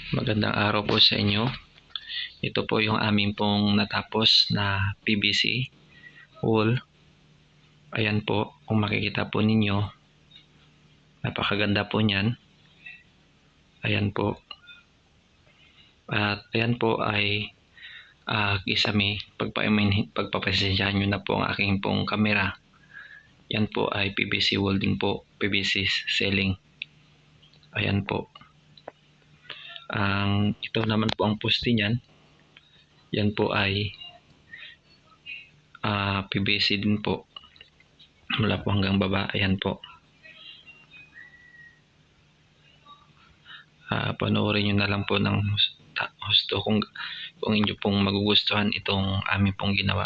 Magandang araw po sa inyo. Ito po yung aming pong natapos na PVC wall. Ayan po, kung makikita po ninyo, napakaganda po niyan. Ayan po. At ayan po ay kisame, pagpapasensyahan nyo na po ang aking pong camera. Yan po ay PVC wall din po, PVC ceiling. Ayan po. Ito naman po ang poste niyan. Yan po ay PVC din po. Mula po hanggang baba. Ayan po. Panoorin nyo na lang po ng husto kung inyo pong magugustuhan itong aming pong ginawa.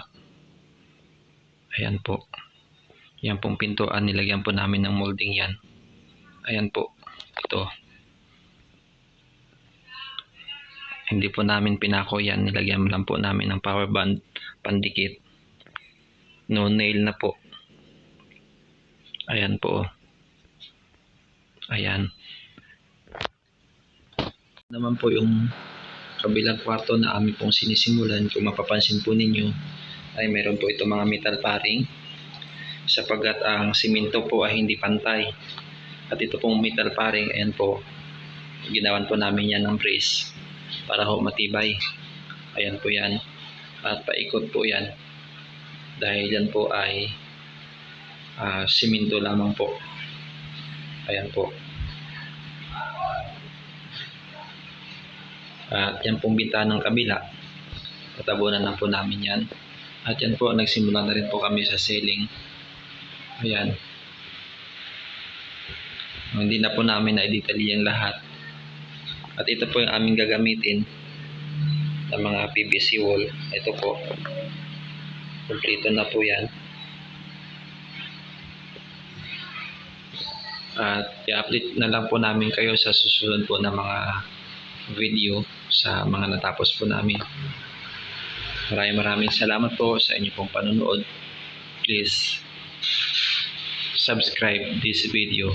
Ayan po. Yan pong pintuan, nilagyan po namin ng molding yan. Ayan po. Ito. Hindi po namin pinako yan. Nilagyan lang po namin ng power band pandikit. No nail na po. Ayan po. Ayan. Naman po yung kabilang kwarto na amin pong sinisimulan. Kung mapapansin po ninyo ay meron po ito mga metal paring sapagkat ang simento po ay hindi pantay. At ito pong metal paring, ayan po, ginawan po namin yan ng brace para ho matibay. Ayan po yan. At paikot po yan dahil yan po ay simento lamang po. Ayan po. At yan pong bintanang kabila, tatabunan na po namin yan. At yan po, nagsimula na rin po kami sa ceiling. Ayan. Hindi na po namin na-detalye yan lahat. At ito po yung aming gagamitin ng mga PVC wall. Ito po. Kompleto na po yan. At i-update na lang po namin kayo sa susunod po na mga video sa mga natapos po namin. Maraming salamat po sa inyo pong panonood. Please subscribe this video.